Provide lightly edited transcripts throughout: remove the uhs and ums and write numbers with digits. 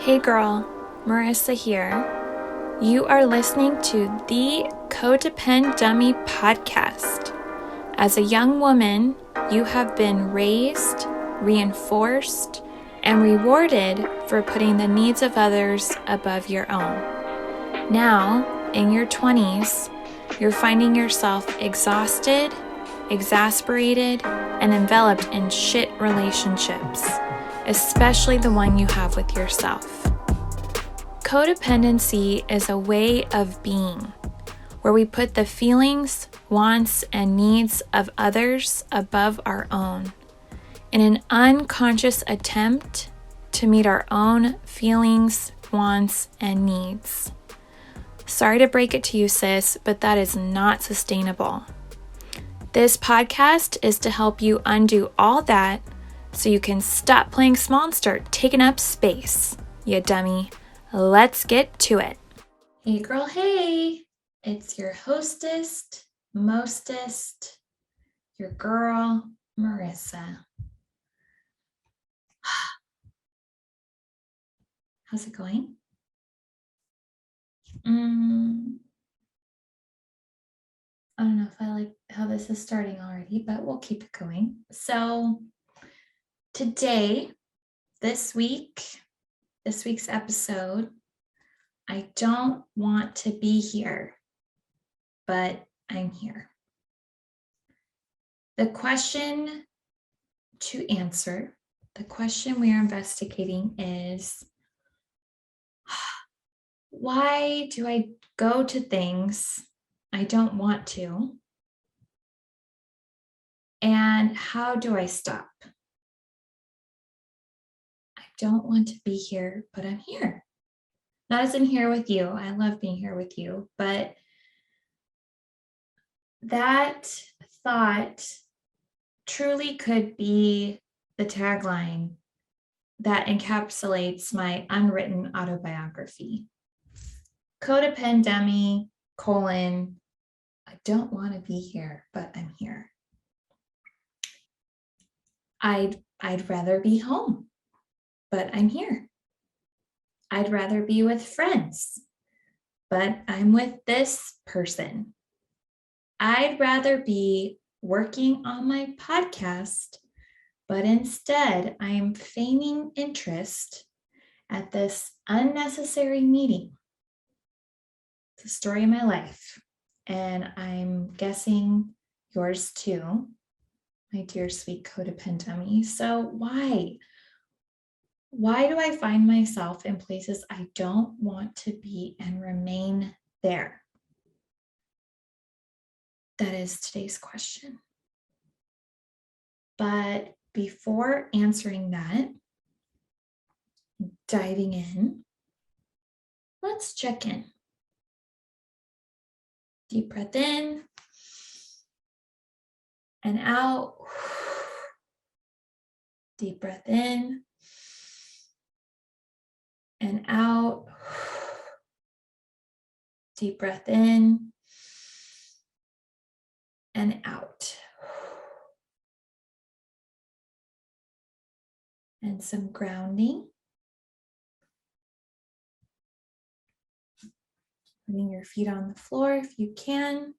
Hey girl, Marissa here. You are listening to the Codependent Dummy podcast. As a young woman, you have been raised, reinforced, and rewarded for putting the needs of others above your own. Now, in your 20s, you're finding yourself exhausted, exasperated, and enveloped in shit relationships, especially the one you have with yourself. Codependency is a way of being where we put the feelings, wants, and needs of others above our own in an unconscious attempt to meet our own feelings, wants, and needs. Sorry to break it to you, sis, but that is not sustainable. This podcast is to help you undo all that so you can stop playing small and start taking up space, you dummy. Let's get to it. Hey girl, hey. It's your hostess, mostest, your girl, Marissa. How's it going? I don't know if I like how this is starting already, but we'll keep it going. So today, this week's episode, I don't want to be here, but I'm here. The question to answer, the question we are investigating is, why do I go to things I don't want to? And how do I stop? I don't want to be here, but I'm here. Not as in here with you. I love being here with you, but that thought truly could be the tagline that encapsulates my unwritten autobiography. Codependummy, I don't want to be here, but I'm here. I'd rather be home, but I'm here. I'd rather be with friends, but I'm with this person. I'd rather be working on my podcast, but instead I'm feigning interest at this unnecessary meeting. It's the story of my life, and I'm guessing yours too, my dear sweet codependent dummy. So why do I find myself in places I don't want to be and remain there? That is today's question. But before answering that, diving in, let's check in. Deep breath in and out. Deep breath in and out. Deep breath in and out. And some grounding. Putting your feet on the floor if you can,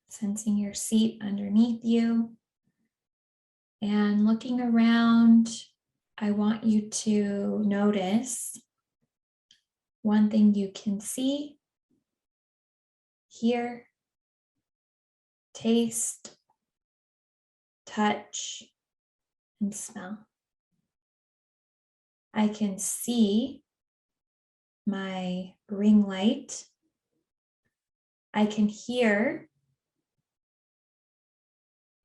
sensing your seat underneath you. And looking around, I want you to notice one thing you can see, hear, taste, touch, and smell. I can see my ring light. I can hear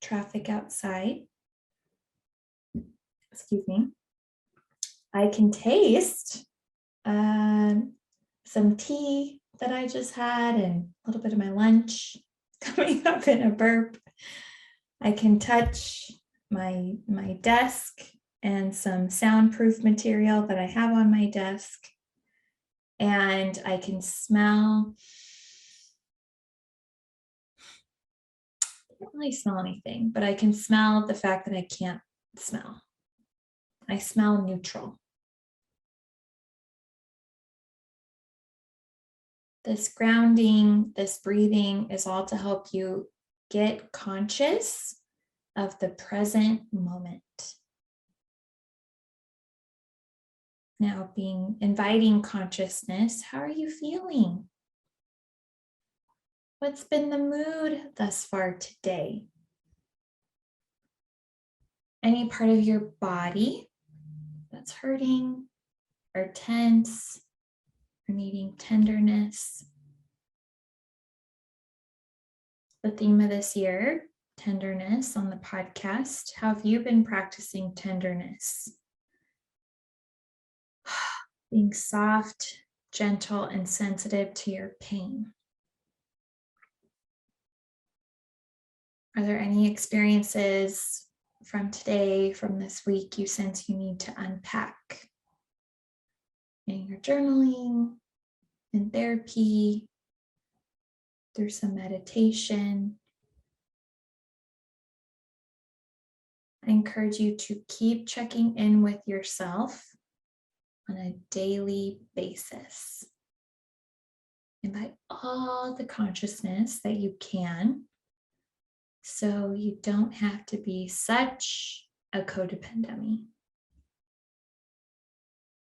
traffic outside. Excuse me. I can taste some tea that I just had and a little bit of my lunch coming up in a burp. I can touch my desk and some soundproof material that I have on my desk. And I can smell. I can't really smell anything, but I can smell the fact that I can't smell. I smell neutral. This grounding, this breathing is all to help you get conscious of the present moment. Now, inviting consciousness, how are you feeling? What's been the mood thus far today? Any part of your body that's hurting or tense or needing tenderness? The theme of this year, tenderness on the podcast. How have you been practicing tenderness? Being soft, gentle, and sensitive to your pain. Are there any experiences from today, from this week, you sense you need to unpack in your journaling, in therapy, through some meditation? I encourage you to keep checking in with yourself on a daily basis. Invite all the consciousness that you can, so you don't have to be such a codependummy.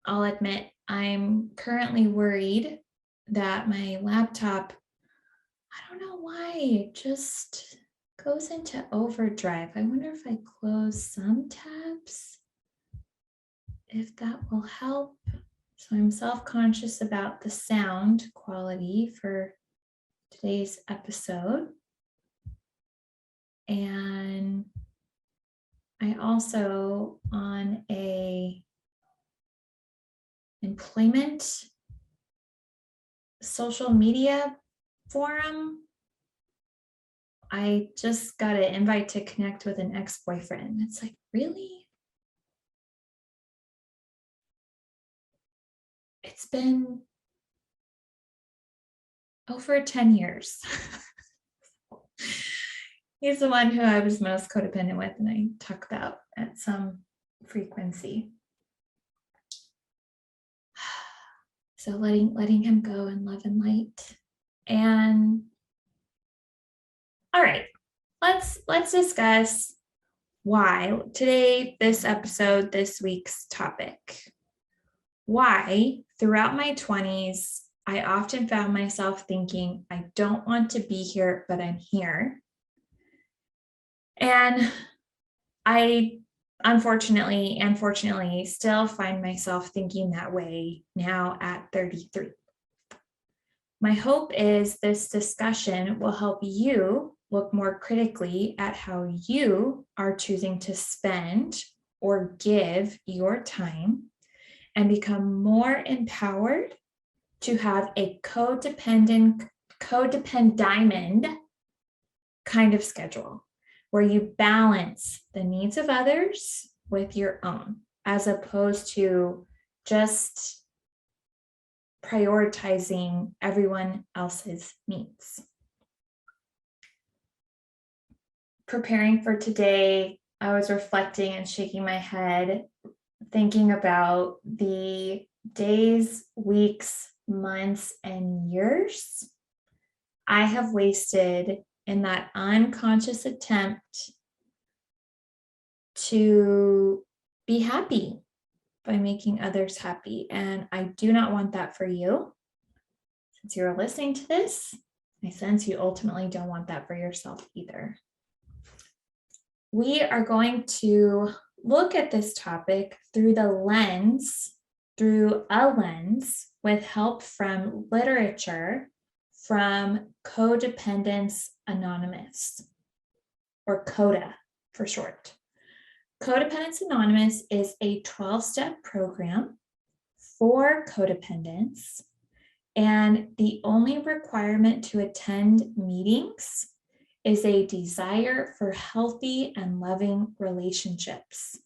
I'll admit, I'm currently worried that my laptop, I don't know why, it just goes into overdrive. I wonder if I close some tabs, if that will help. So I'm self-conscious about the sound quality for today's episode. And I also, on a employment social media forum, I just got an invite to connect with an ex-boyfriend. It's like, really? It's been over 10 years. He's the one who I was most codependent with, and I talk about at some frequency. So letting him go in love and light. And all right, let's discuss why today, this episode, this week's topic. Why throughout my 20s, I often found myself thinking, I don't want to be here, but I'm here. And I unfortunately and fortunately still find myself thinking that way now at 33. My hope is this discussion will help you look more critically at how you are choosing to spend or give your time and become more empowered to have a codependent diamond kind of schedule, where you balance the needs of others with your own, as opposed to just prioritizing everyone else's needs. Preparing for today, I was reflecting and shaking my head, thinking about the days, weeks, months, and years I have wasted in that unconscious attempt to be happy by making others happy. And I do not want that for you. Since you're listening to this, I sense you ultimately don't want that for yourself either. We are going to look at this topic through a lens with help from literature from Codependency Anonymous, or CODA for short. Codependency Anonymous is a 12-step program for codependents, and the only requirement to attend meetings is a desire for healthy and loving relationships.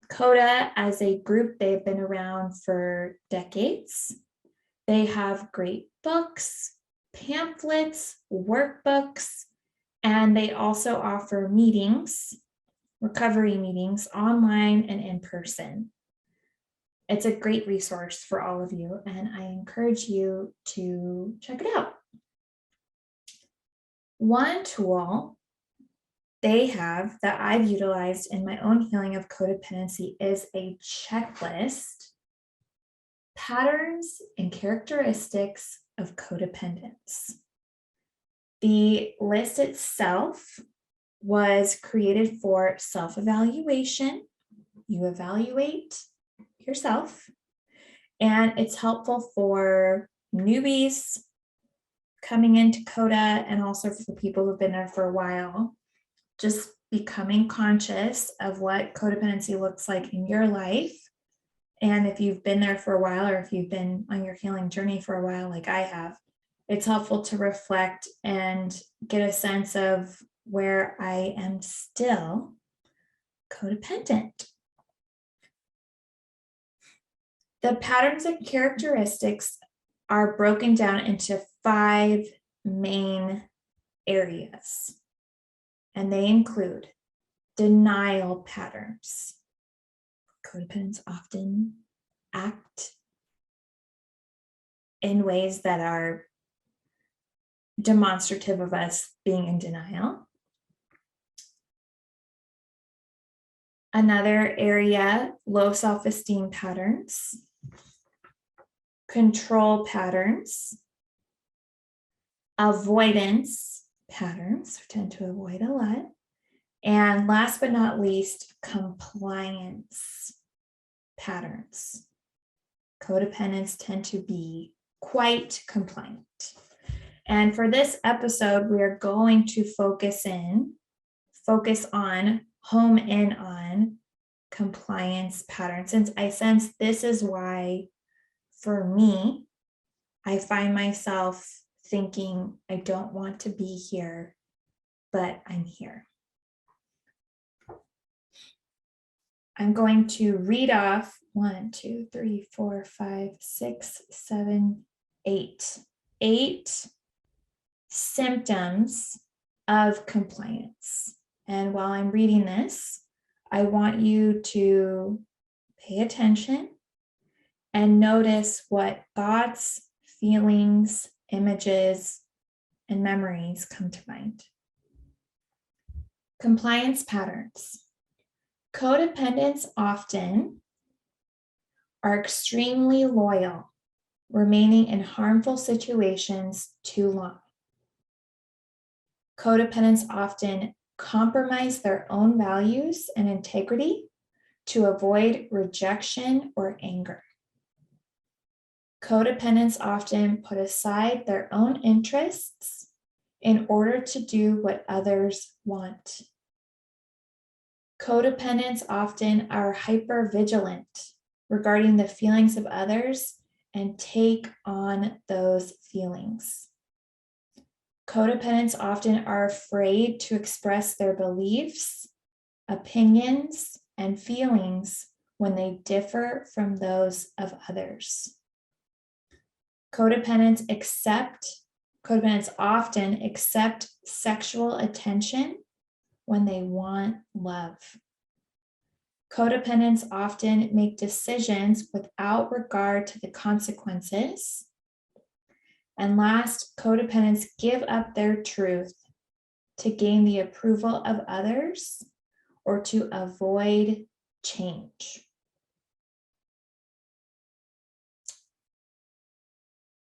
CODA, as a group, they've been around for decades. They have great books, pamphlets, workbooks, and they also offer meetings, recovery meetings, online and in person. It's a great resource for all of you, and I encourage you to check it out. One tool they have that I've utilized in my own healing of codependency is a checklist, patterns and characteristics of codependents. The list itself was created for self-evaluation. You evaluate yourself, and it's helpful for newbies coming into CODA and also for people who've been there for a while, just becoming conscious of what codependency looks like in your life. And if you've been there for a while, or if you've been on your healing journey for a while, like I have, it's helpful to reflect and get a sense of where I am still codependent. The patterns and characteristics are broken down into 5 main areas, and they include denial patterns. Codependents often act in ways that are demonstrative of us being in denial. Another area, low self-esteem patterns, control patterns, avoidance patterns, we tend to avoid a lot, and last but not least, compliance patterns. Codependents tend to be quite compliant. And for this episode, we are going to focus on, home in on compliance patterns, since I sense this is why, for me, I find myself thinking, I don't want to be here, but I'm here. I'm going to read off 1, 2, 3, 4, 5, 6, 7, 8. 8 symptoms of compliance. And while I'm reading this, I want you to pay attention and notice what thoughts, feelings, images, and memories come to mind. Compliance patterns. Codependents often are extremely loyal, remaining in harmful situations too long. Codependents often compromise their own values and integrity to avoid rejection or anger. Codependents often put aside their own interests in order to do what others want. Codependents often are hypervigilant regarding the feelings of others and take on those feelings. Codependents often are afraid to express their beliefs, opinions, and feelings when they differ from those of others. Codependents often accept sexual attention when they want love. Codependents often make decisions without regard to the consequences. And last, codependents give up their truth to gain the approval of others or to avoid change.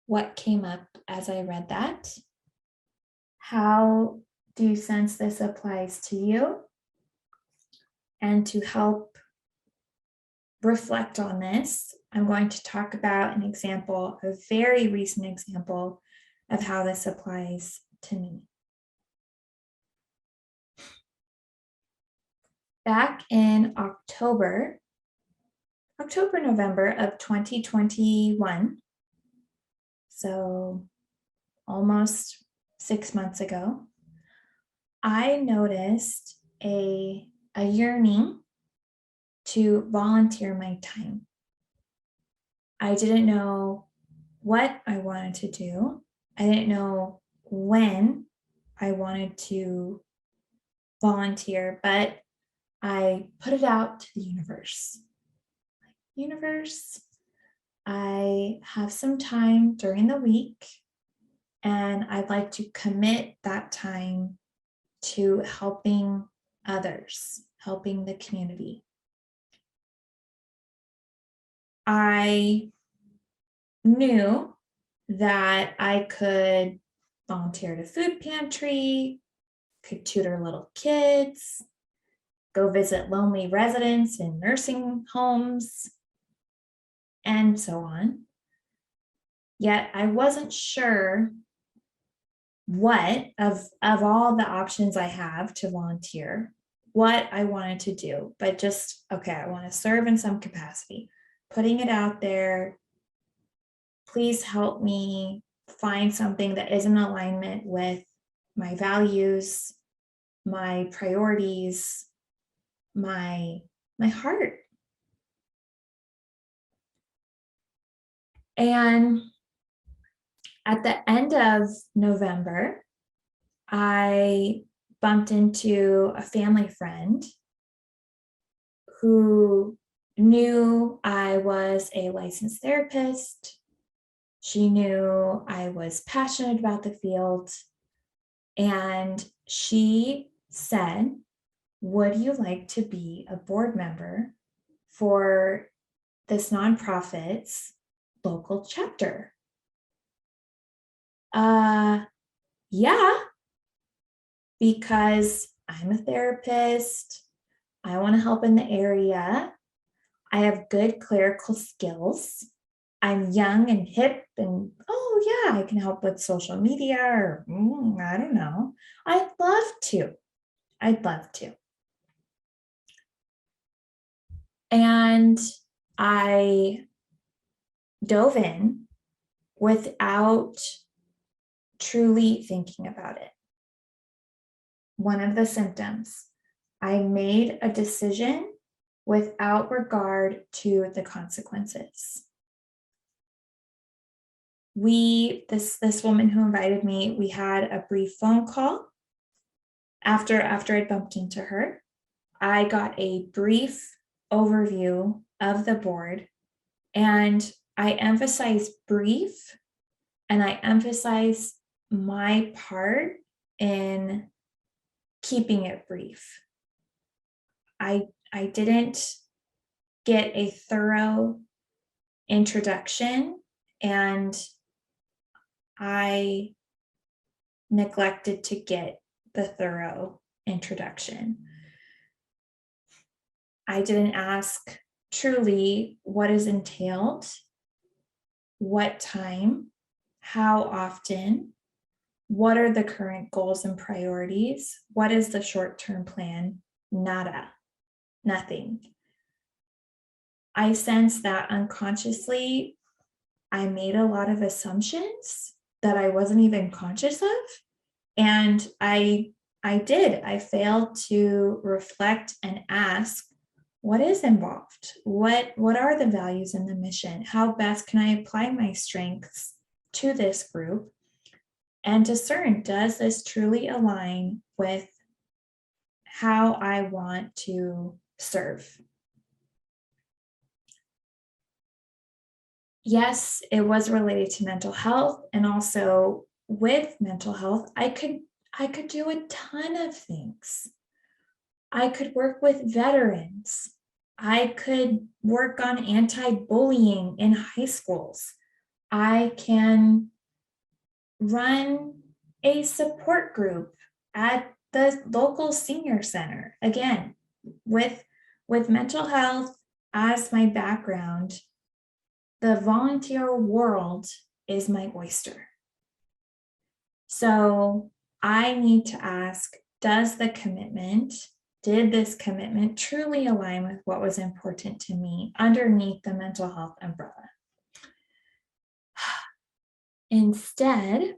What came up as I read that? How do you sense this applies to you? And to help reflect on this, I'm going to talk about an example, a very recent example of how this applies to me. Back in November of 2021, so almost 6 months ago, I noticed a yearning to volunteer my time. I didn't know what I wanted to do. I didn't know when I wanted to volunteer, but I put it out to the universe. universe, I have some time during the week, and I'd like to commit that time to helping others, helping the community. I knew that I could volunteer at a food pantry, could tutor little kids, go visit lonely residents in nursing homes, and so on. Yet I wasn't sure what of all the options I have to volunteer, what I wanted to do, but just, okay, I want to serve in some capacity, putting it out there. Please help me find something that is in alignment with my values, my priorities, my heart. And at the end of November, I bumped into a family friend who knew I was a licensed therapist. She knew I was passionate about the field. And she said, would you like to be a board member for this nonprofit's local chapter? Yeah, because I'm a therapist. I want to help in the area. I have good clerical skills. I'm young and hip and, oh yeah, I can help with social media or I don't know. I'd love to. And I dove in without truly thinking about it. One of the symptoms, I made a decision without regard to the consequences. This woman who invited me, we had a brief phone call after I bumped into her. I got a brief overview of the board, and I emphasize brief, and I emphasize my part in keeping it brief. I didn't get a thorough introduction, and I neglected to get the thorough introduction. I didn't ask truly what is entailed, what time, how often, what are the current goals and priorities, what is the short-term plan? Nada, nothing. I sense that unconsciously I made a lot of assumptions that I wasn't even conscious of. And I failed to reflect and ask, what is involved? What are the values and the mission? How best can I apply my strengths to this group and discern, does this truly align with how I want to serve? Yes, it was related to mental health, and also with mental health, I could do a ton of things. I could work with veterans. I could work on anti-bullying in high schools. I can run a support group at the local senior center. Again, with mental health as my background, the volunteer world is my oyster. So I need to ask, did this commitment truly align with what was important to me underneath the mental health umbrella? Instead,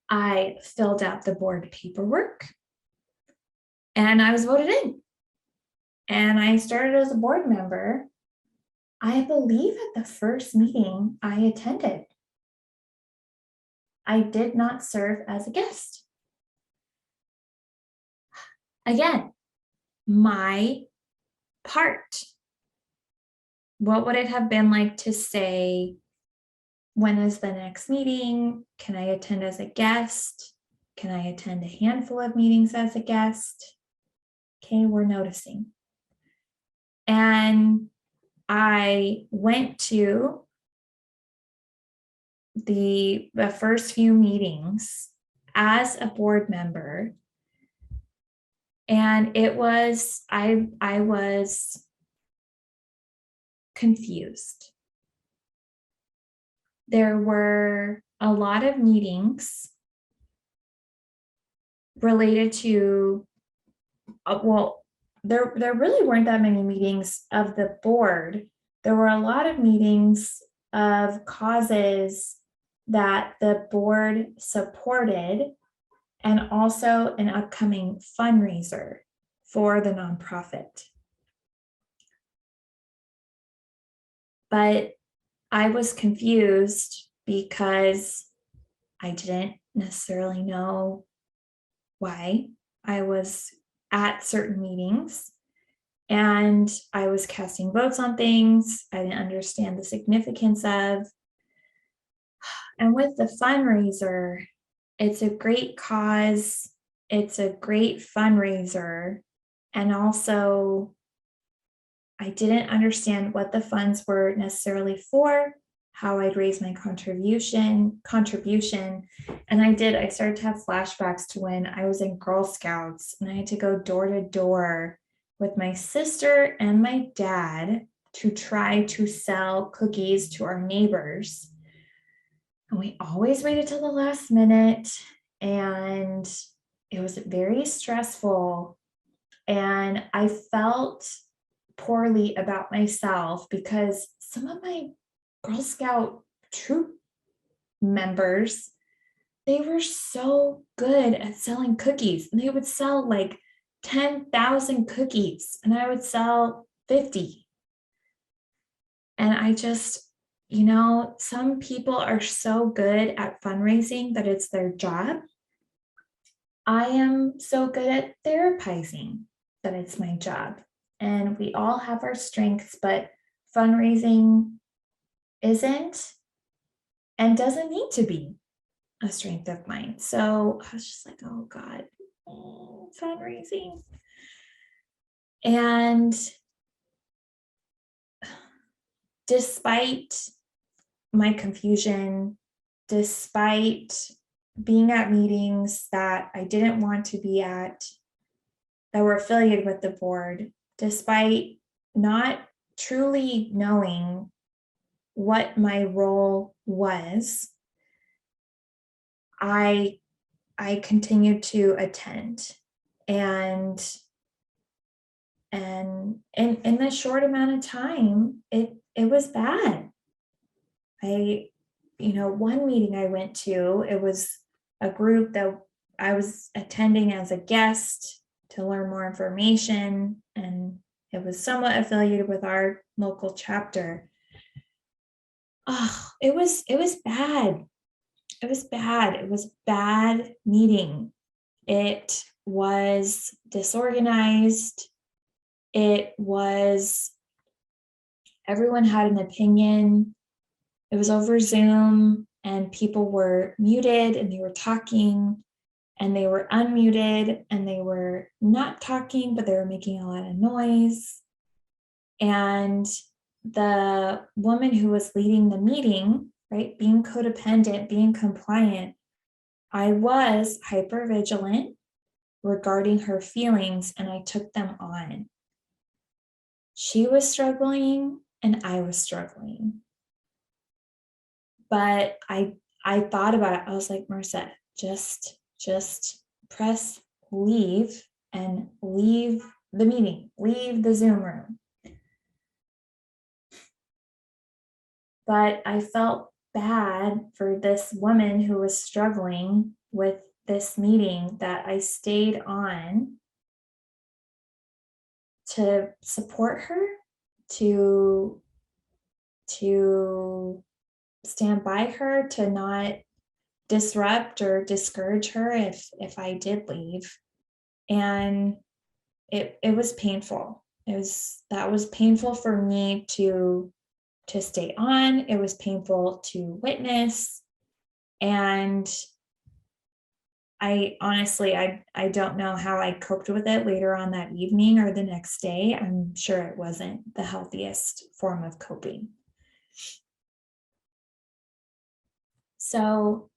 I filled out the board paperwork and I was voted in. And I started as a board member, I believe, at the first meeting I attended. I did not serve as a guest. Again, my part. what would it have been like to say, when is the next meeting? Can I attend as a guest? Can I attend a handful of meetings as a guest? Okay, we're noticing. And I went to the first few meetings as a board member, and I was confused. There were a lot of meetings related to, there really weren't that many meetings of the board. There were a lot of meetings of causes that the board supported, and also an upcoming fundraiser for the nonprofit. But I was confused because I didn't necessarily know why I was at certain meetings, and I was casting votes on things I didn't understand the significance of. And with the fundraiser, it's a great cause, it's a great fundraiser, and also I didn't understand what the funds were necessarily for, how I'd raise my contribution. And I started to have flashbacks to when I was in Girl Scouts and I had to go door to door with my sister and my dad to try to sell cookies to our neighbors. And we always waited till the last minute, and it was very stressful. And I felt poorly about myself because some of my Girl Scout troop members, they were so good at selling cookies, and they would sell like 10,000 cookies and I would sell 50. And I just, some people are so good at fundraising that it's their job. I am so good at therapizing that it's my job. And we all have our strengths, but fundraising isn't and doesn't need to be a strength of mine. So I was just like, oh God, fundraising. And despite my confusion, despite being at meetings that I didn't want to be at, that were affiliated with the board, despite not truly knowing what my role was, I continued to attend. And in the short amount of time, it was bad. One meeting I went to, it was a group that I was attending as a guest to learn more information, and it was somewhat affiliated with our local chapter. Oh, it was bad. It was bad. It was a bad meeting. It was disorganized. Everyone had an opinion. It was over Zoom, and people were muted and they were talking, and they were unmuted and they were not talking, but they were making a lot of noise. And the woman who was leading the meeting, right, being codependent, being compliant, I was hypervigilant regarding her feelings, and I took them on. She was struggling and I was struggling. But I thought about it. I was like, Marissa, just press leave and leave the meeting, leave the Zoom room. But I felt bad for this woman who was struggling with this meeting, that I stayed on to support her, to stand by her, to not disrupt or discourage her if I did leave. And it was painful. That was painful for me to stay on. It was painful to witness. And I honestly, I don't know how I coped with it later on that evening or the next day. I'm sure it wasn't the healthiest form of coping. So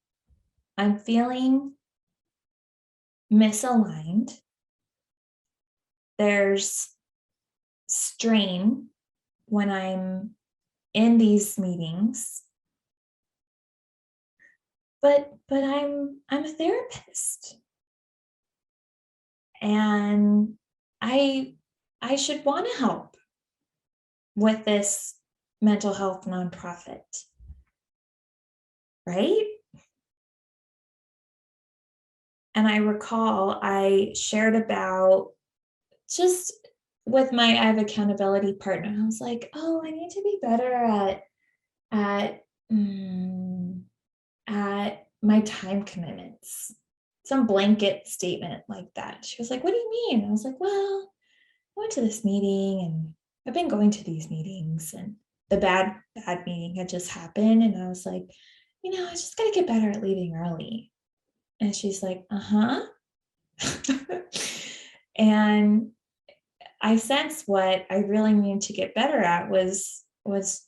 I'm feeling misaligned. There's strain when I'm in these meetings, but I'm a therapist, and I should want to help with this mental health nonprofit, right? And I recall I shared about just with I have accountability partner. I was like, oh, I need to be better at my time commitments. Some blanket statement like that. She was like, what do you mean? I was like, well, I went to this meeting and I've been going to these meetings, and the bad meeting had just happened. And I was like, I just got to get better at leaving early. And she's like, uh-huh. And I sensed what I really needed to get better at was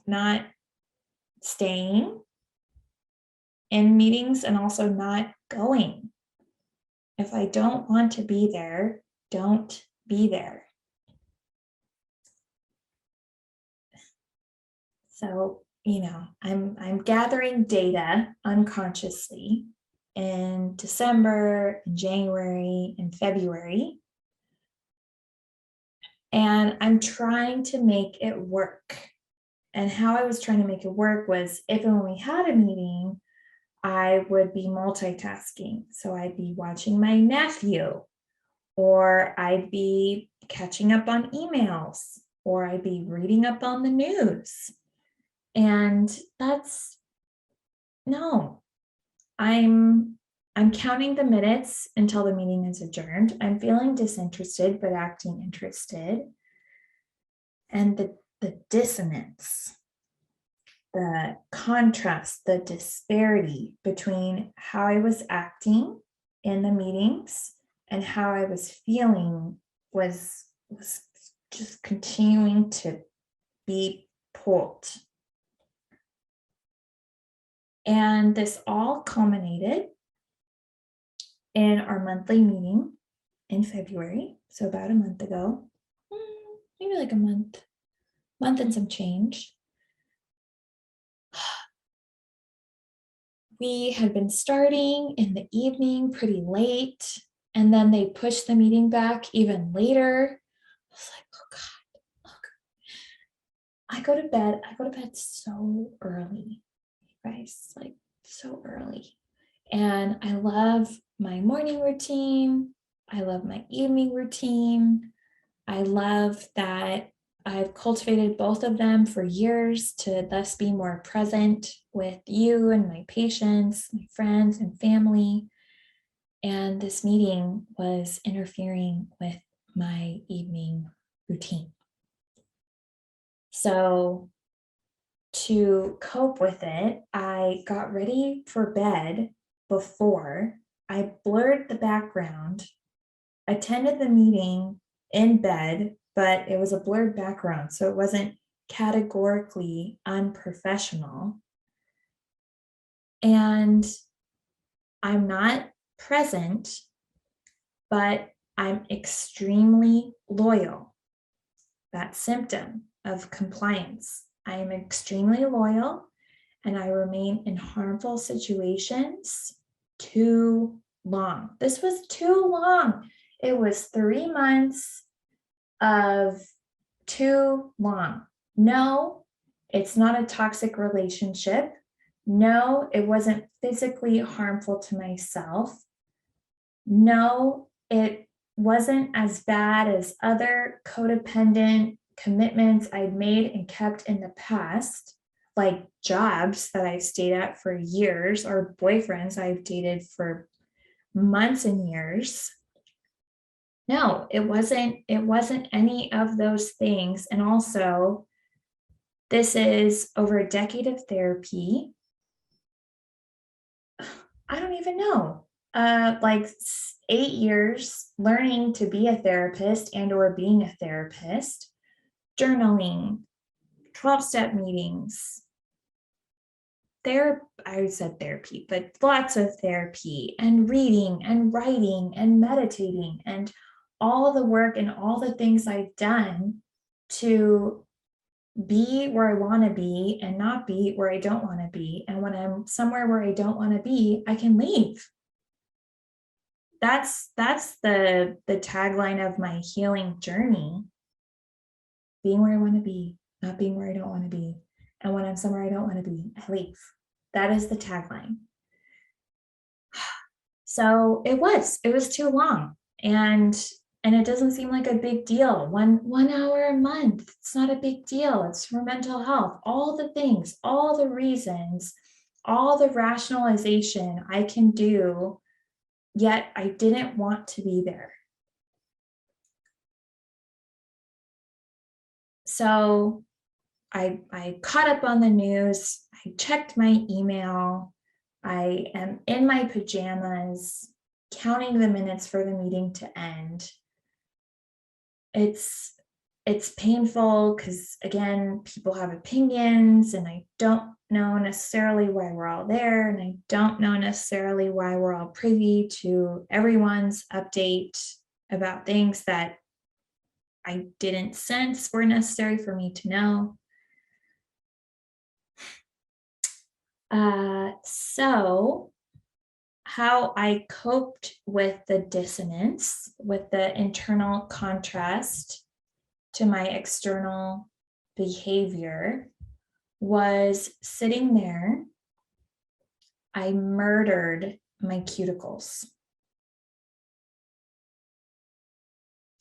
not staying in meetings and also not going. If I don't want to be there, don't be there. So, I'm gathering data unconsciously in December, in January, and February. And I'm trying to make it work. And how I was trying to make it work was if and when we had a meeting, I would be multitasking. So I'd be watching my nephew, or I'd be catching up on emails, or I'd be reading up on the news. And no, I'm counting the minutes until the meeting is adjourned. I'm feeling disinterested, but acting interested. And the dissonance, the contrast, the disparity between how I was acting in the meetings and how I was feeling was just continuing to be pulled. And this all culminated in our monthly meeting in February, so about a month ago, maybe like a month and some change. We had been starting in the evening pretty late, and then they pushed the meeting back even later. I was like, oh God, look, I go to bed so early, guys, like so early. And I love my morning routine. I love my evening routine. I love that I've cultivated both of them for years to thus be more present with you and my patients, my friends and family. And this meeting was interfering with my evening routine. So to cope with it, I got ready for bed before. I blurred the background, attended the meeting in bed, but it was a blurred background, so it wasn't categorically unprofessional. And I'm not present, but I'm extremely loyal. That symptom of compliance. I am extremely loyal, and I remain in harmful situations too long. This was too long. It was 3 months of too long. No, it's not a toxic relationship. No, it wasn't physically harmful to myself. No, it wasn't as bad as other codependent commitments I'd made and kept in the past, like jobs that I've stayed at for years or boyfriends I've dated for months and years. No, it wasn't any of those things. And also, this is over a decade of therapy. I don't even know. Like 8 years learning to be a therapist and or being a therapist, journaling, 12-step meetings, I said therapy, but lots of therapy and reading and writing and meditating and all the work and all the things I've done to be where I want to be and not be where I don't want to be. And when I'm somewhere where I don't want to be, I can leave. That's the tagline of my healing journey. Being where I want to be, not being where I don't want to be. And when I'm somewhere I don't want to be, I leave. That is the tagline. So it was too long. And it doesn't seem like a big deal. One hour a month, it's not a big deal. It's for mental health. All the things, all the reasons, all the rationalization I can do, yet I didn't want to be there. So I caught up on the news. I checked my email. I am in my pajamas, counting the minutes for the meeting to end. It's painful because, again, people have opinions, and I don't know necessarily why we're all there, and I don't know necessarily why we're all privy to everyone's update about things that I didn't sense were necessary for me to know. So how I coped with the dissonance, with the internal contrast to my external behavior, was sitting there. I murdered my cuticles.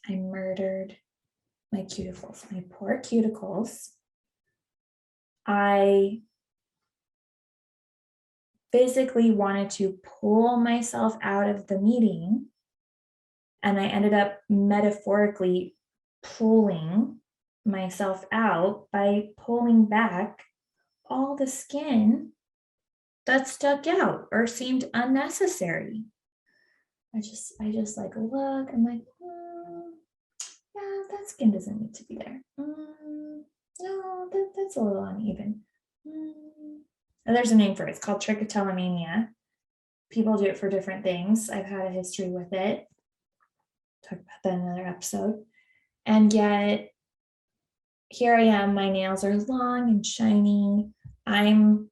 I murdered my cuticles, my poor cuticles. I physically wanted to pull myself out of the meeting, and I ended up metaphorically pulling myself out by pulling back all the skin that stuck out or seemed unnecessary. I just like look, I'm like, yeah, that skin doesn't need to be there. No, that's a little uneven. There's a name for it. It's called trichotillomania. People do it for different things. I've had a history with it. Talk about that in another episode. And yet, here I am. My nails are long and shiny. I'm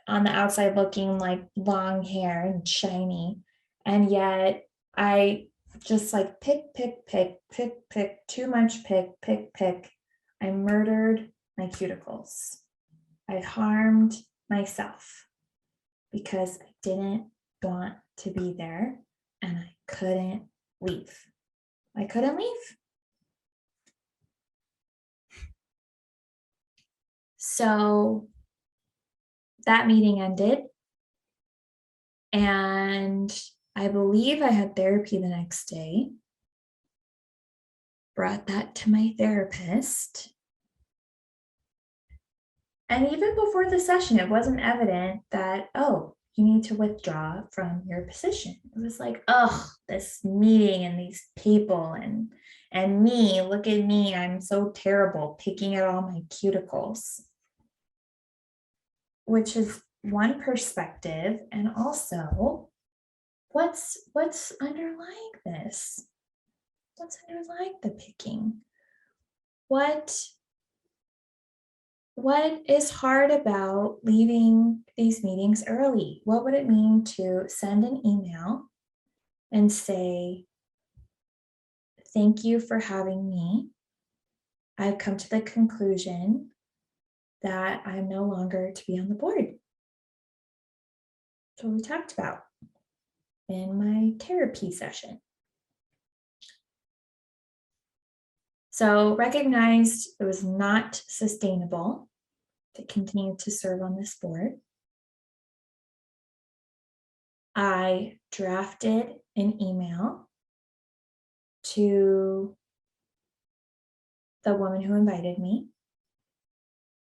on the outside looking like long hair and shiny. And yet, I just like pick, too much pick. I murdered my cuticles. I harmed myself because I didn't want to be there, and I couldn't leave. I couldn't leave. So that meeting ended, and I believe I had therapy the next day. Brought that to my therapist. And even before the session, it wasn't evident that, oh, you need to withdraw from your position. It was like, oh, this meeting and these people and me, look at me, I'm so terrible picking at all my cuticles. Which is one perspective. And also, what's underlying this? What's underlying the picking? What is hard about leaving these meetings early? What would it mean to send an email and say, thank you for having me. I've come to the conclusion that I'm no longer to be on the board. That's what we talked about in my therapy session. So recognized it was not sustainable to continue to serve on this board. I drafted an email to the woman who invited me.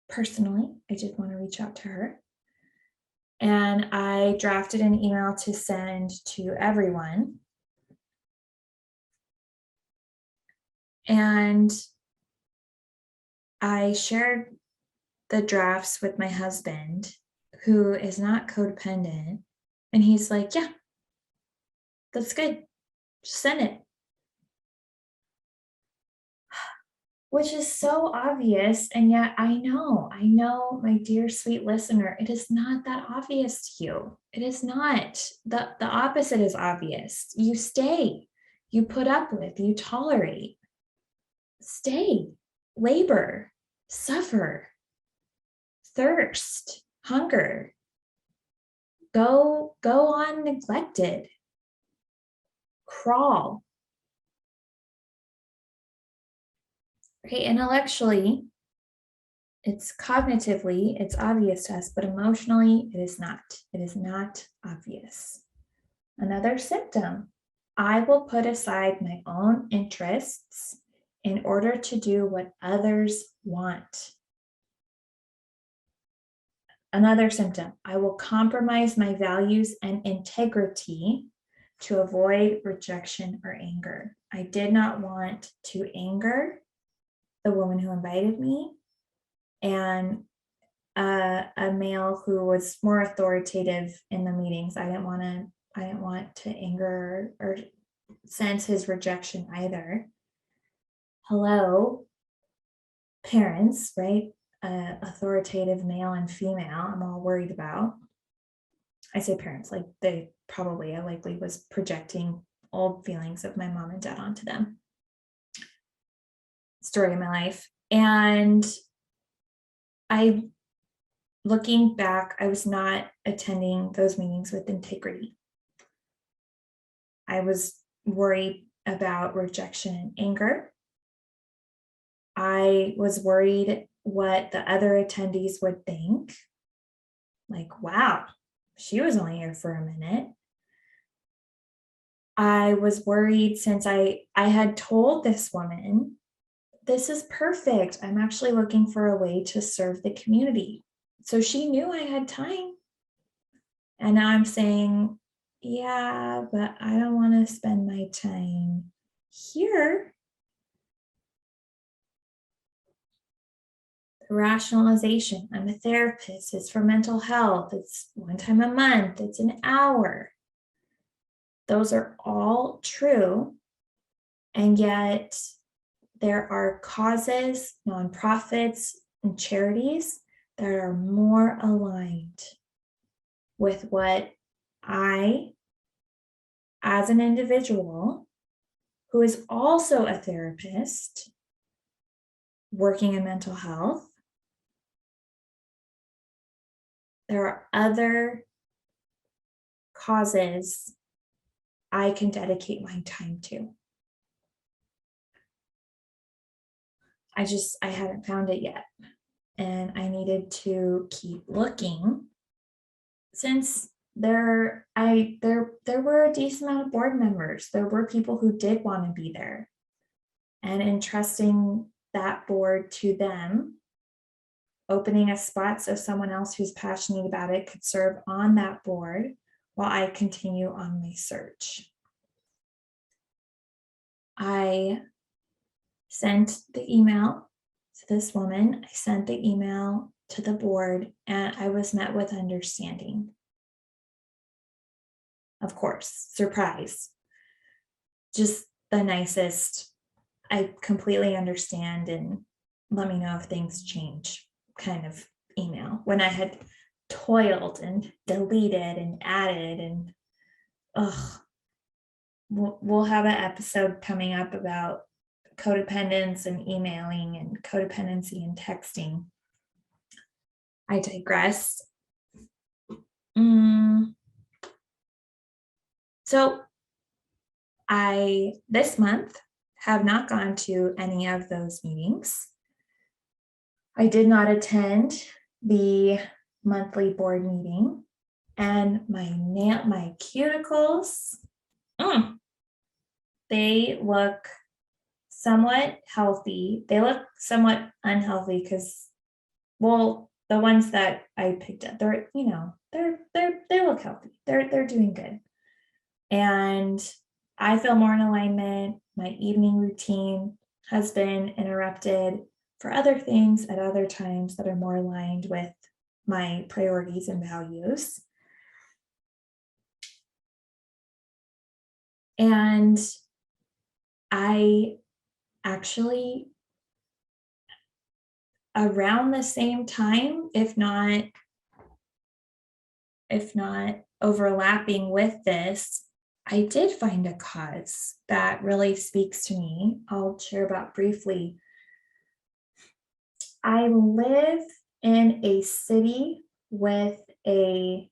Personally, I did want to reach out to her. And I drafted an email to send to everyone. And I shared the drafts with my husband, who is not codependent. And he's like, yeah, that's good. Just send it. Which is so obvious. And yet I know, my dear sweet listener, it is not that obvious to you. It is not. The opposite is obvious. You stay, you put up with, you tolerate, stay, labor, suffer, thirst, hunger, go on neglected, crawl. Okay, intellectually, it's cognitively, it's obvious to us, but emotionally, it is not. It is not obvious. Another symptom, I will put aside my own interests in order to do what others want. Another symptom, I will compromise my values and integrity to avoid rejection or anger. I did not want to anger the woman who invited me and a male who was more authoritative in the meetings. I didn't want to anger or sense his rejection either. Hello, parents, right? Authoritative male and female, I'm all worried about. I say parents, like I likely was projecting old feelings of my mom and dad onto them. Story of my life. And looking back, I was not attending those meetings with integrity. I was worried about rejection and anger. I was worried what the other attendees would think. Like, wow, she was only here for a minute. I was worried since I had told this woman, this is perfect. I'm actually looking for a way to serve the community. So she knew I had time. And now I'm saying, yeah, but I don't want to spend my time here. The rationalization, I'm a therapist, it's for mental health, it's one time a month, it's an hour. Those are all true. And yet there are causes, nonprofits, and charities that are more aligned with what I, as an individual who is also a therapist working in mental health, there are other causes I can dedicate my time to. I haven't found it yet. And I needed to keep looking since there were a decent amount of board members. There were people who did want to be there. And entrusting that board to them, opening a spot so someone else who's passionate about it could serve on that board while I continue on my search. I sent the email to this woman. I sent the email to the board, and I was met with understanding. Of course, surprise. Just the nicest. I completely understand and let me know if things change kind of email. When I had toiled and deleted and added and we'll have an episode coming up about codependence and emailing and codependency and texting. I digress. So I, this month, have not gone to any of those meetings. I did not attend the monthly board meeting, and my cuticles, they look somewhat healthy. They look somewhat unhealthy because, well, the ones that I picked up, they're, they look healthy. They're doing good. And I feel more in alignment. My evening routine has been interrupted for other things at other times that are more aligned with my priorities and values. And I actually, around the same time, if not overlapping with this, I did find a cause that really speaks to me. I'll share about briefly. I live in a city with a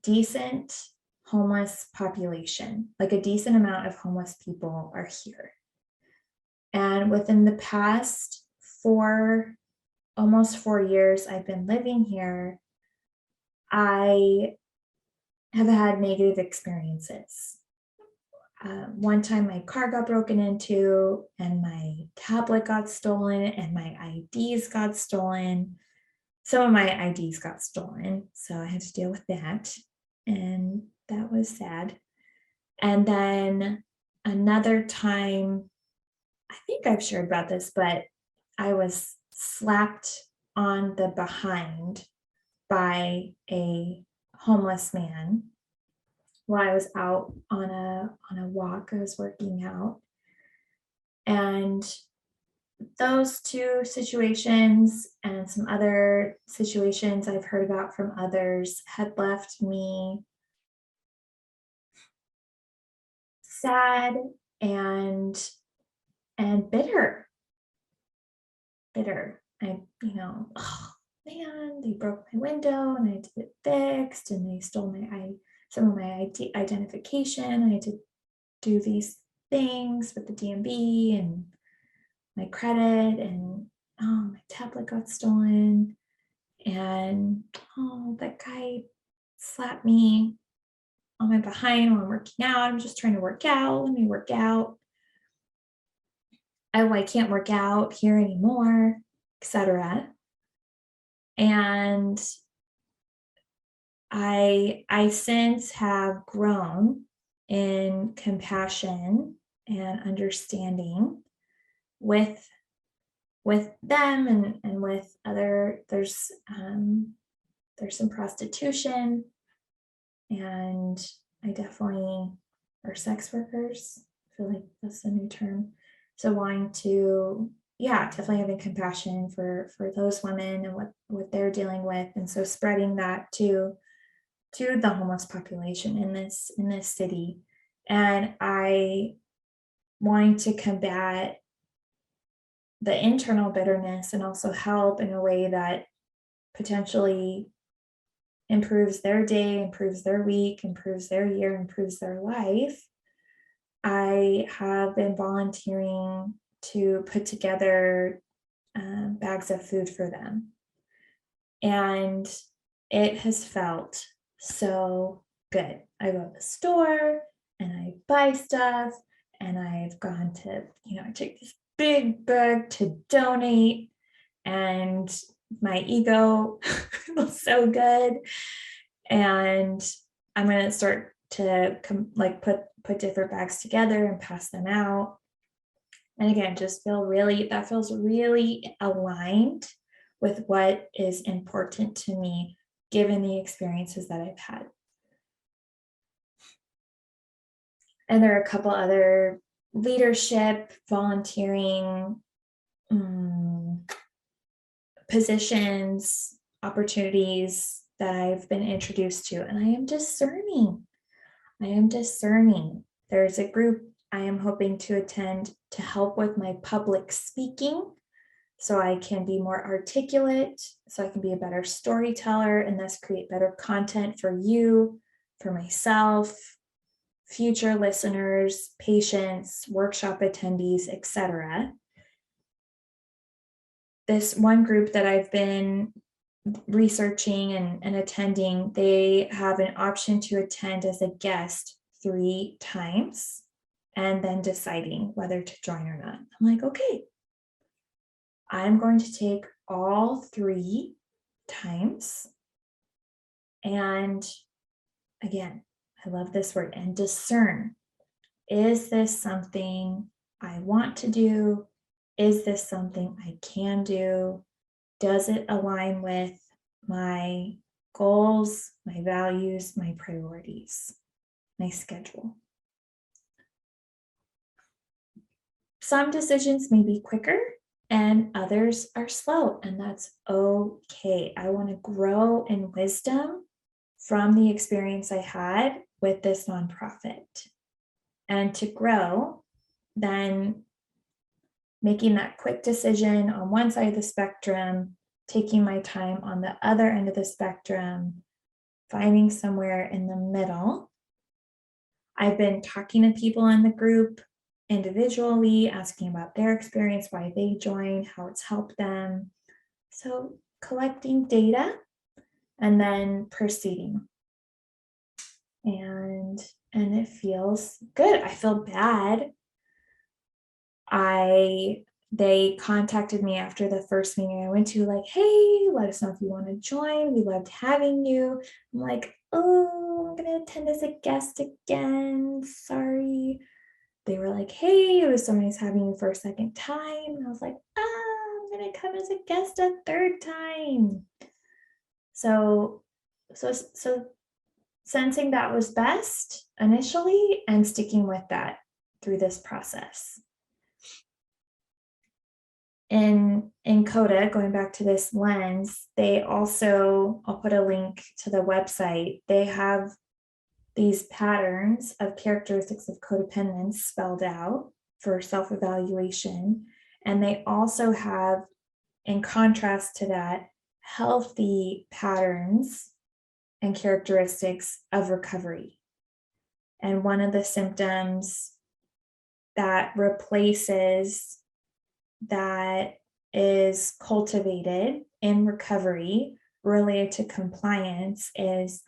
decent homeless population, like a decent amount of homeless people are here. And within the past almost 4 years I've been living here, I have had negative experiences. One time my car got broken into and my tablet got stolen and my IDs got stolen. Some of my IDs got stolen, so I had to deal with that. And that was sad. And then another time, I think I've shared about this, but I was slapped on the behind by a homeless man while I was out on a walk. I was working out. And those two situations and some other situations I've heard about from others had left me sad and bitter. Oh man, they broke my window and I had to get fixed, and they stole some of my identification. I had to do these things with the DMV and my credit, and my tablet got stolen, and that guy slapped me on my behind while I'm working out. I'm just trying to work out. Let me work out. I can't work out here anymore, etc. And I since have grown in compassion and understanding with them and with other. There's some prostitution, and I definitely, or sex workers, I feel like that's the new term. So wanting to, definitely having compassion for those women and what they're dealing with, and so spreading that to the homeless population in this city. And I wanting to combat the internal bitterness and also help in a way that potentially improves their day, improves their week, improves their year, improves their life. I have been volunteering to put together bags of food for them. And it has felt so good. I go to the store and I buy stuff, and I've gone to, I take this big bag to donate, and my ego feels so good. And I'm going to start to put different bags together and pass them out. And again, that feels really aligned with what is important to me, given the experiences that I've had. And there are a couple other leadership, volunteering positions, opportunities that I've been introduced to, and I am discerning. There's a group I am hoping to attend to help with my public speaking, so I can be more articulate, so I can be a better storyteller, and thus create better content for you, for myself, future listeners, patients, workshop attendees, etc. This one group that I've been researching and attending, they have an option to attend as a guest 3 times. and then deciding whether to join or not. I'm like, okay, I'm going to take all 3 times. And again, I love this word, and discern. Is this something I want to do? Is this something I can do? Does it align with my goals, my values, my priorities, my schedule? Some decisions may be quicker and others are slow, and that's okay. I want to grow in wisdom from the experience I had with this nonprofit. And to grow, then making that quick decision on one side of the spectrum, taking my time on the other end of the spectrum, finding somewhere in the middle. I've been talking to people in the group individually, asking about their experience, why they joined, how it's helped them. So collecting data and then proceeding. And it feels good. I feel bad. They contacted me after the first meeting I went to, like, hey, let us know if you want to join. We loved having you. I'm like, oh, I'm going to attend as a guest again. Sorry. They were like, hey, it was so nice having you for a second time. And I was like, I'm going to come as a guest a third time. So sensing that was best initially and sticking with that through this process. In CODA, going back to this lens, they also, I'll put a link to the website, they have these patterns of characteristics of codependence spelled out for self-evaluation. And they also have, in contrast to that, healthy patterns and characteristics of recovery. And one of the symptoms that replaces that is cultivated in recovery related to compliance is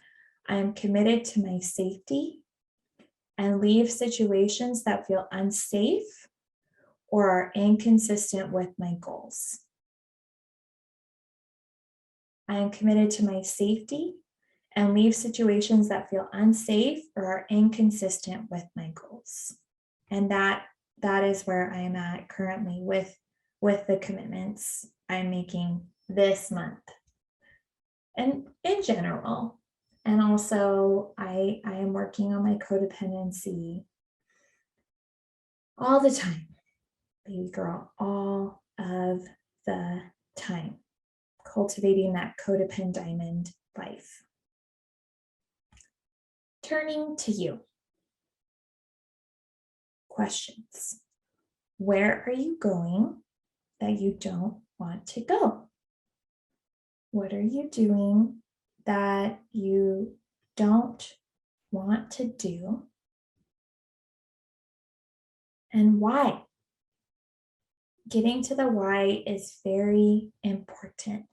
I'm committed to my safety and leave situations that feel unsafe or are inconsistent with my goals. I am committed to my safety and leave situations that feel unsafe or are inconsistent with my goals. And that is where I am at currently with the commitments I'm making this month and in general. And also I am working on my codependency all the time, baby girl, all of the time, cultivating that codependent diamond life. Turning to you. Questions. Where are you going that you don't want to go? What are you doing that you don't want to do? And why? Getting to the why is very important.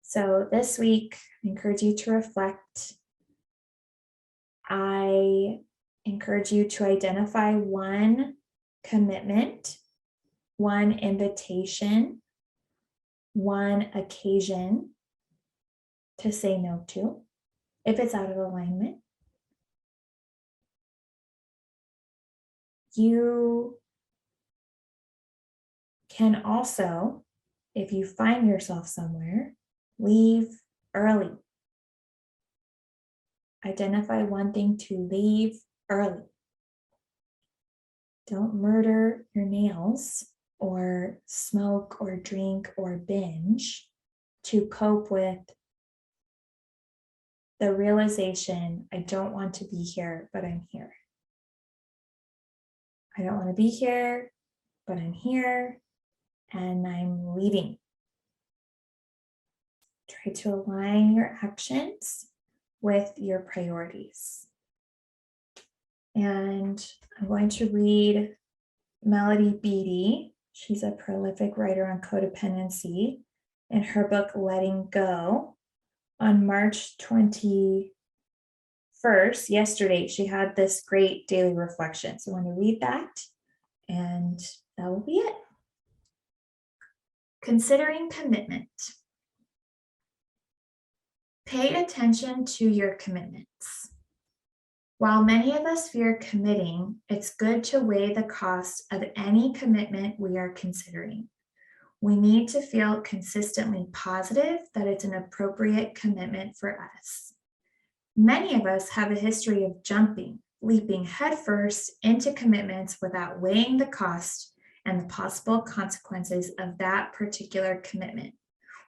So this week, I encourage you to reflect. I encourage you to identify one commitment, one invitation, one occasion to say no to, if it's out of alignment. You can also, if you find yourself somewhere, leave early. Identify one thing to leave early. Don't murder your nails or smoke or drink or binge to cope with the realization, I don't want to be here, but I'm here. I don't want to be here, but I'm here and I'm leaving. Try to align your actions with your priorities. And I'm going to read Melody Beattie. She's a prolific writer on codependency in her book, Letting Go, on March 23rd, first, yesterday, she had this great daily reflection. So I want to read that, and that will be it. Considering commitment. Pay attention to your commitments. While many of us fear committing, it's good to weigh the cost of any commitment we are considering. We need to feel consistently positive that it's an appropriate commitment for us. Many of us have a history of leaping headfirst into commitments without weighing the cost and the possible consequences of that particular commitment.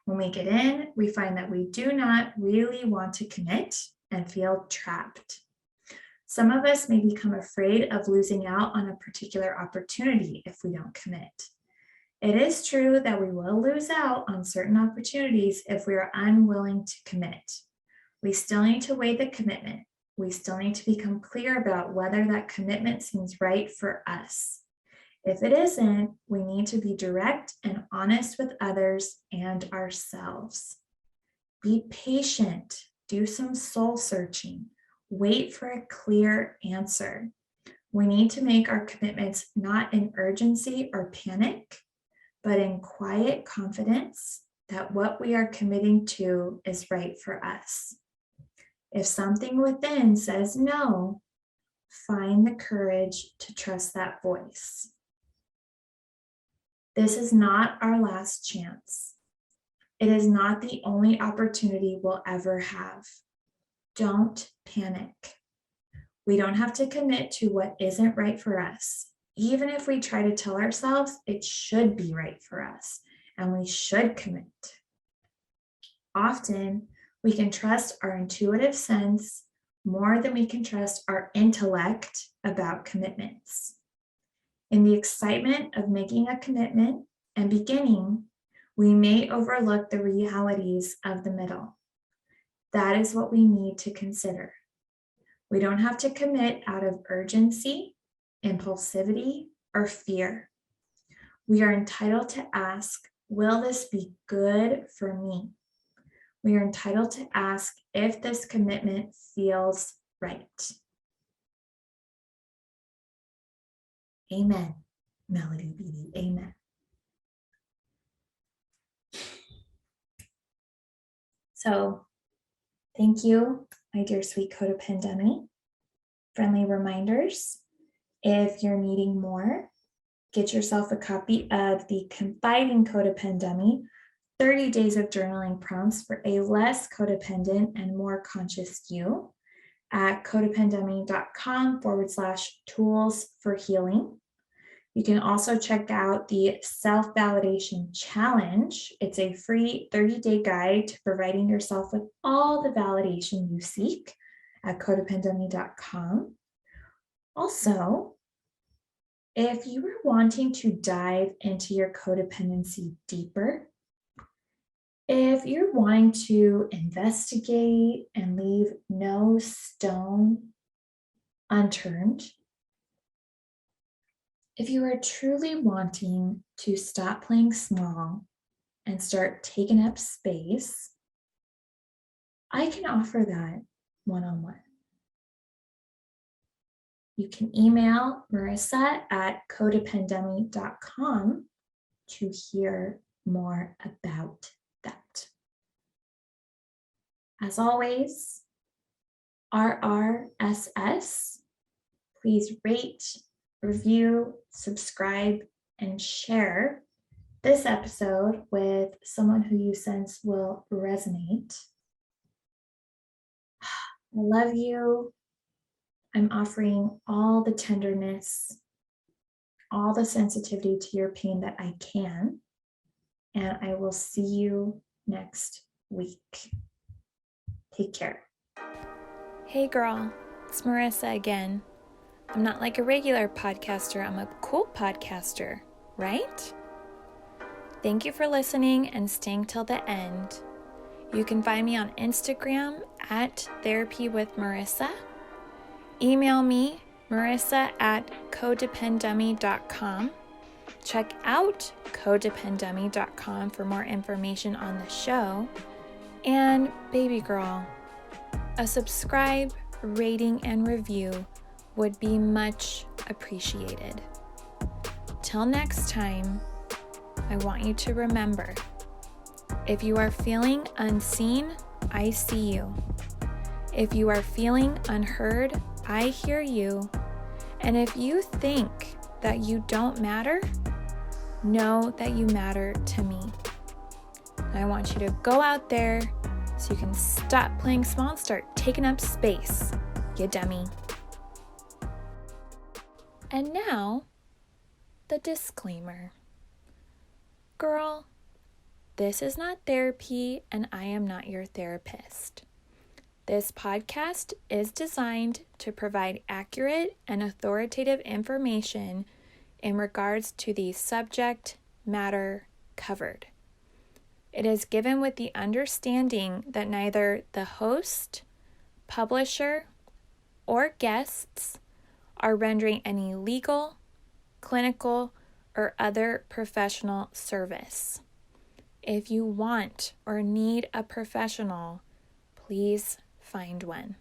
When we get in, we find that we do not really want to commit and feel trapped. Some of us may become afraid of losing out on a particular opportunity if we don't commit. It is true that we will lose out on certain opportunities if we are unwilling to commit. We still need to weigh the commitment. We still need to become clear about whether that commitment seems right for us. If it isn't, we need to be direct and honest with others and ourselves. Be patient. Do some soul searching. Wait for a clear answer. We need to make our commitments not in urgency or panic, but in quiet confidence that what we are committing to is right for us. If something within says no, find the courage to trust that voice. This is not our last chance. It is not the only opportunity we'll ever have. Don't panic. We don't have to commit to what isn't right for us, even if we try to tell ourselves it should be right for us and we should commit. Often, we can trust our intuitive sense more than we can trust our intellect about commitments. In the excitement of making a commitment and beginning, we may overlook the realities of the middle. That is what we need to consider. We don't have to commit out of urgency, impulsivity, or fear. We are entitled to ask, will this be good for me? We are entitled to ask if this commitment feels right. Amen, Melody Beatty, amen. So, thank you, my dear sweet codependummy. Friendly reminders, if you're needing more, get yourself a copy of the Confiding Codependummy 30 Days of Journaling Prompts for a Less Codependent and More Conscious You at codependummy.com/tools for healing. You can also check out the Self-Validation Challenge. It's a free 30-day guide to providing yourself with all the validation you seek at codependummy.com. Also, if you are wanting to dive into your codependency deeper, if you're wanting to investigate and leave no stone unturned, if you are truly wanting to stop playing small and start taking up space, I can offer that one-on-one. You can email Marissa at codependummy.com to hear more about that. As always, RRSS, please rate, review, subscribe, and share this episode with someone who you sense will resonate. I love you. I'm offering all the tenderness, all the sensitivity to your pain that I can, and I will see you next week. Take care. Hey girl, it's Marissa again. I'm not like a regular podcaster, I'm a cool podcaster, right? Thank you for listening and staying till the end. You can find me on Instagram at Therapy with Marissa. Email me, Marissa at codependummy.com. Check out codependummy.com for more information on the show. And baby girl, a subscribe, rating, and review would be much appreciated. Till next time, I want you to remember, if you are feeling unseen, I see you. If you are feeling unheard, I hear you. And if you think that you don't matter, know that you matter to me. I want you to go out there so you can stop playing small and start taking up space, you dummy. And now, the disclaimer. Girl, this is not therapy, and I am not your therapist. This podcast is designed to provide accurate and authoritative information in regards to the subject matter covered. It is given with the understanding that neither the host, publisher, or guests are rendering any legal, clinical, or other professional service. If you want or need a professional, please find one.